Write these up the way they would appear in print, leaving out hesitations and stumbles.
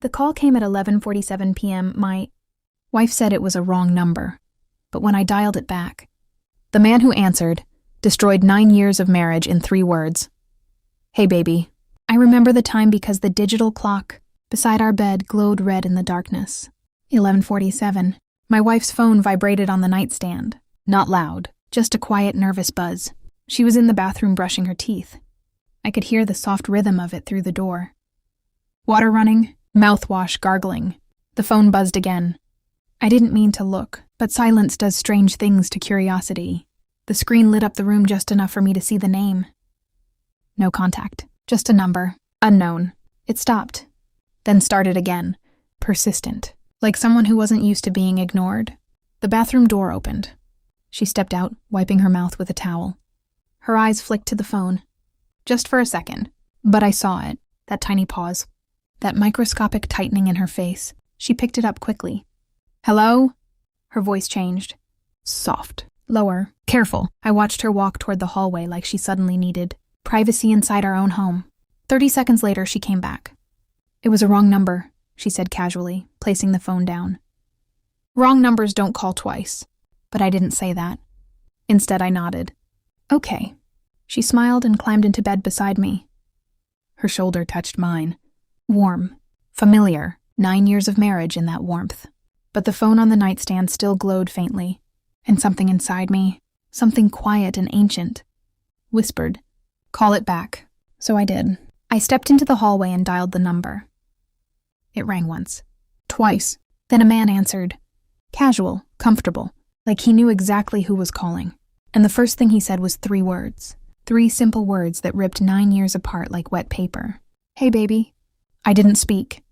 The call came at 11:47 p.m. My wife said it was a wrong number, but when I dialed it back, the man who answered destroyed 9 years of marriage in 3 words. Hey, baby. I remember the time because the digital clock beside our bed glowed red in the darkness. 11:47. My wife's phone vibrated on the nightstand. Not loud, just a quiet, nervous buzz. She was in the bathroom brushing her teeth. I could hear the soft rhythm of it through the door. Water running, mouthwash gargling. The phone buzzed again. I didn't mean to look, but silence does strange things to curiosity. The screen lit up the room just enough for me to see the name. No contact, just a number, unknown. It stopped, then started again, persistent, like someone who wasn't used to being ignored. The bathroom door opened. She stepped out, wiping her mouth with a towel. Her eyes flicked to the phone. Just for a second, but I saw it, that tiny pause, that microscopic tightening in her face. She picked it up quickly. Hello? Her voice changed. Soft. Lower. Careful. I watched her walk toward the hallway like she suddenly needed privacy inside our own home. 30 seconds later, she came back. It was a wrong number, she said casually, placing the phone down. Wrong numbers don't call twice. But I didn't say that. Instead, I nodded. Okay. She smiled and climbed into bed beside me. Her shoulder touched mine. Warm. Familiar. 9 years of marriage in that warmth. But the phone on the nightstand still glowed faintly. And something inside me, something quiet and ancient, whispered, "Call it back." So I did. I stepped into the hallway and dialed the number. It rang once. Twice. Then a man answered. Casual, comfortable, like he knew exactly who was calling. And the first thing he said was 3 words. 3 simple words that ripped 9 years apart like wet paper. Hey, baby. I didn't speak.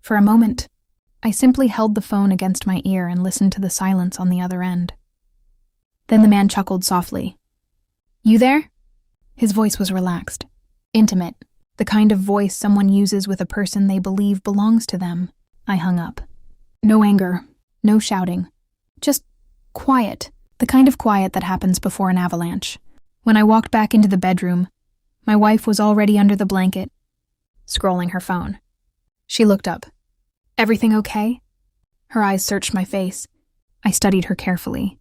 For a moment, I simply held the phone against my ear and listened to the silence on the other end. Then the man chuckled softly. You there? His voice was relaxed, intimate, the kind of voice someone uses with a person they believe belongs to them. I hung up. No anger, no shouting, just quiet, the kind of quiet that happens before an avalanche. When I walked back into the bedroom, my wife was already under the blanket, scrolling her phone. She looked up. Everything okay? Her eyes searched my face. I studied her carefully.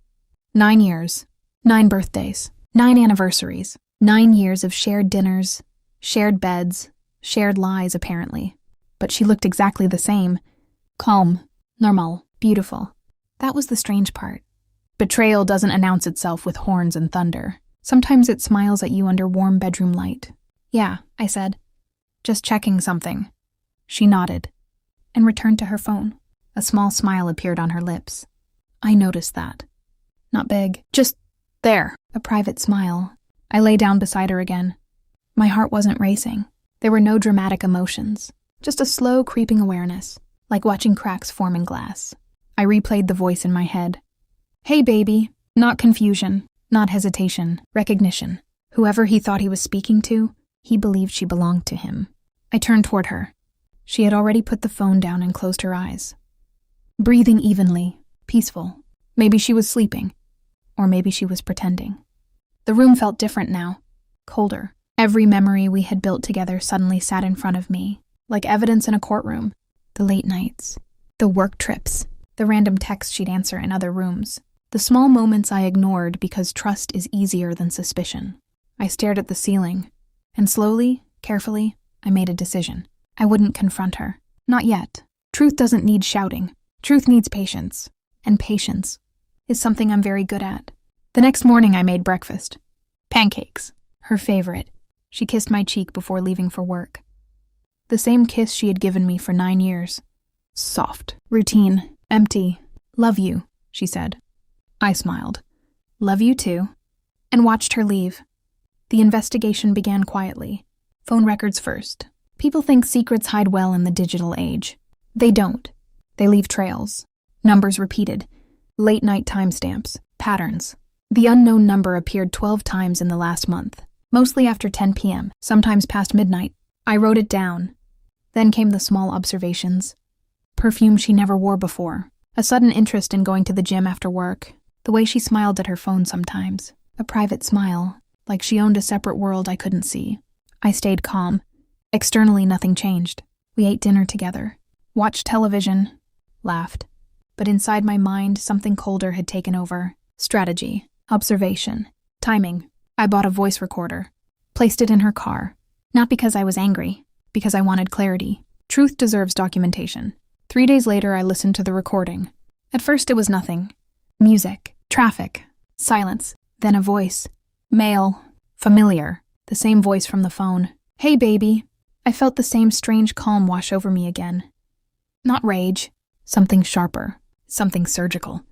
9 years, 9 birthdays, 9 anniversaries, 9 years of shared dinners, shared beds, shared lies apparently. But she looked exactly the same. Calm, normal, beautiful. That was the strange part. Betrayal doesn't announce itself with horns and thunder. Sometimes it smiles at you under warm bedroom light. Yeah, I said. Just checking something. She nodded and returned to her phone. A small smile appeared on her lips. I noticed that. Not big, just there, a private smile. I lay down beside her again. My heart wasn't racing. There were no dramatic emotions, just a slow creeping awareness, like watching cracks form in glass. I replayed the voice in my head. Hey, baby. Not confusion, not hesitation, recognition. Whoever he thought he was speaking to, he believed she belonged to him. I turned toward her. She had already put the phone down and closed her eyes. Breathing evenly, peaceful. Maybe she was sleeping, or maybe she was pretending. The room felt different now, colder. Every memory we had built together suddenly sat in front of me, like evidence in a courtroom. The late nights, the work trips, the random texts she'd answer in other rooms. The small moments I ignored because trust is easier than suspicion. I stared at the ceiling, and slowly, carefully, I made a decision. I wouldn't confront her. Not yet. Truth doesn't need shouting. Truth needs patience. And patience is something I'm very good at. The next morning I made breakfast. Pancakes. Her favorite. She kissed my cheek before leaving for work. The same kiss she had given me for 9 years. Soft. Routine. Empty. Love you, she said. I smiled. Love you too. And watched her leave. The investigation began quietly. Phone records first. People think secrets hide well in the digital age. They don't. They leave trails. Numbers repeated. Late-night timestamps. Patterns. The unknown number appeared 12 times in the last month. Mostly after 10 p.m., sometimes past midnight. I wrote it down. Then came the small observations. Perfume she never wore before. A sudden interest in going to the gym after work. The way she smiled at her phone sometimes. A private smile, like she owned a separate world I couldn't see. I stayed calm. Externally, nothing changed. We ate dinner together. Watched television. Laughed. But inside my mind, something colder had taken over. Strategy. Observation. Timing. I bought a voice recorder. Placed it in her car. Not because I was angry. Because I wanted clarity. Truth deserves documentation. 3 days later, I listened to the recording. At first, it was nothing. Music. Traffic. Silence. Then a voice. Male. Familiar. The same voice from the phone. "Hey, baby." I felt the same strange calm wash over me again. Not rage. Something sharper. Something surgical.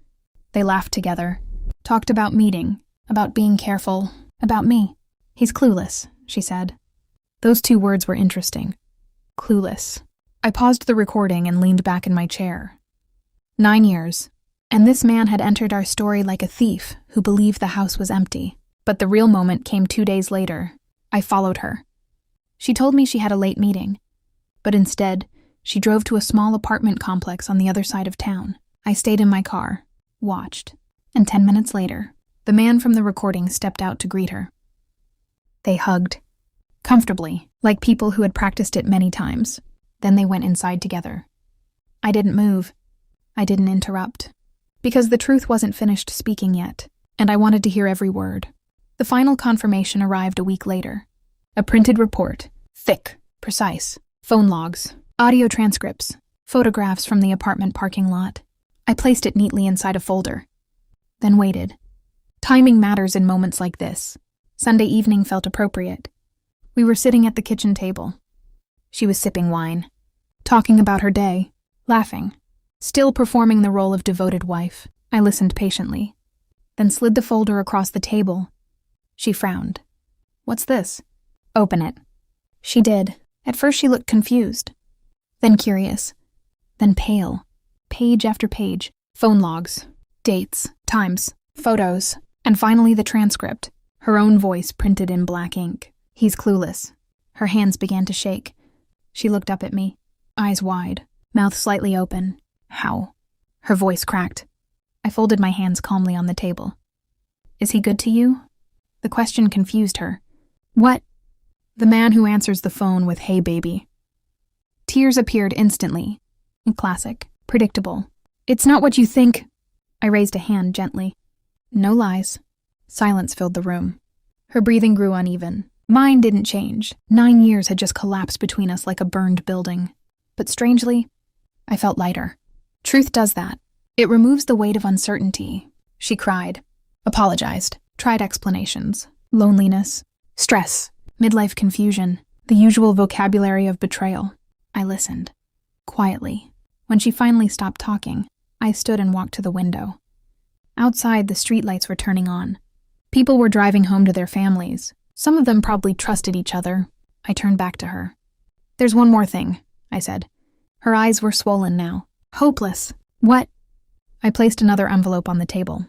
They laughed together. Talked about meeting. About being careful. About me. "He's clueless," she said. Those 2 words were interesting. Clueless. I paused the recording and leaned back in my chair. 9 years. And this man had entered our story like a thief who believed the house was empty. But the real moment came 2 days later. I followed her. She told me she had a late meeting. But instead, she drove to a small apartment complex on the other side of town. I stayed in my car, watched, and 10 minutes later, the man from the recording stepped out to greet her. They hugged. Comfortably, like people who had practiced it many times. Then they went inside together. I didn't move. I didn't interrupt. Because the truth wasn't finished speaking yet, and I wanted to hear every word. The final confirmation arrived a week later. A printed report. Thick, precise. Phone logs, audio transcripts, photographs from the apartment parking lot. I placed it neatly inside a folder. Then waited. Timing matters in moments like this. Sunday evening felt appropriate. We were sitting at the kitchen table. She was sipping wine, talking about her day, laughing, still performing the role of devoted wife. I listened patiently, then slid the folder across the table. She frowned. "What's this?" "Open it." She did. At first she looked confused, then curious, then pale. Page after page. Phone logs, dates, times, photos, and finally the transcript. Her own voice printed in black ink. "He's clueless." Her hands began to shake. She looked up at me, eyes wide, mouth slightly open. "How?" Her voice cracked. I folded my hands calmly on the table. "Is he good to you?" The question confused her. "What?" The man who answers the phone with "Hey, baby." Tears appeared instantly. Classic. Predictable. "It's not what you think." I raised a hand gently. "No lies." Silence filled the room. Her breathing grew uneven. Mine didn't change. 9 years had just collapsed between us like a burned building. But strangely, I felt lighter. Truth does that. It removes the weight of uncertainty. She cried, apologized, tried explanations. Loneliness, stress, midlife confusion, the usual vocabulary of betrayal. I listened. Quietly. When she finally stopped talking, I stood and walked to the window. Outside, the streetlights were turning on. People were driving home to their families. Some of them probably trusted each other. I turned back to her. "There's one more thing," I said. Her eyes were swollen now. "Hopeless." "What?" I placed another envelope on the table.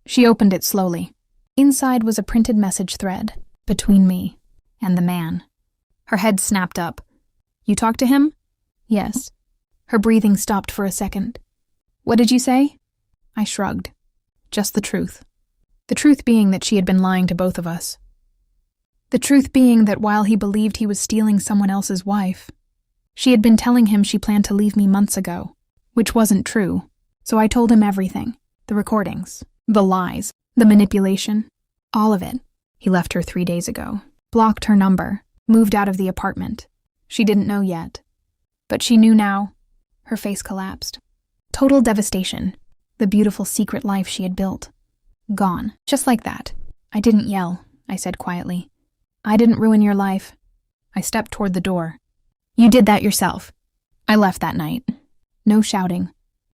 She opened it slowly. Inside was a printed message thread between me and the man. Her head snapped up. "You talked to him?" "Yes." Her breathing stopped for a second. "What did you say?" I shrugged. Just the truth. The truth being that she had been lying to both of us. The truth being that while he believed he was stealing someone else's wife, she had been telling him she planned to leave me months ago, which wasn't true. So I told him everything. The recordings, the lies, the manipulation, all of it. He left her 3 days ago, blocked her number, moved out of the apartment. She didn't know yet. But she knew now. Her face collapsed. Total devastation. The beautiful secret life she had built. Gone. Just like that. I didn't yell, I said quietly. "I didn't ruin your life." I stepped toward the door. "You did that yourself." I left that night. No shouting.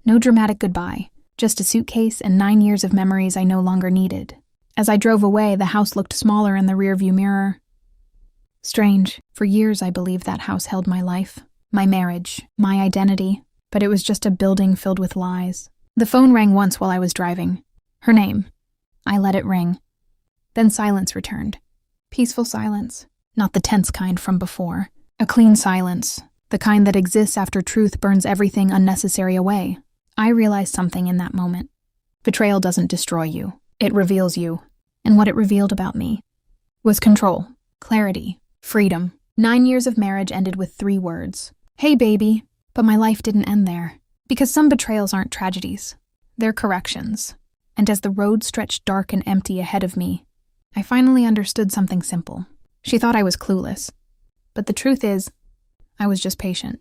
No dramatic goodbye. Just a suitcase and 9 years of memories I no longer needed. As I drove away, the house looked smaller in the rearview mirror. Strange. For years I believed that house held my life, my marriage, my identity, but it was just a building filled with lies. The phone rang once while I was driving. Her name. I let it ring. Then silence returned. Peaceful silence. Not the tense kind from before. A clean silence. The kind that exists after truth burns everything unnecessary away. I realized something in that moment. Betrayal doesn't destroy you. It reveals you. And what it revealed about me was control, clarity, freedom. 9 years of marriage ended with 3 words. "Hey, baby." But my life didn't end there, because some betrayals aren't tragedies. They're corrections. And as the road stretched dark and empty ahead of me, I finally understood something simple. She thought I was clueless. But the truth is, I was just patient.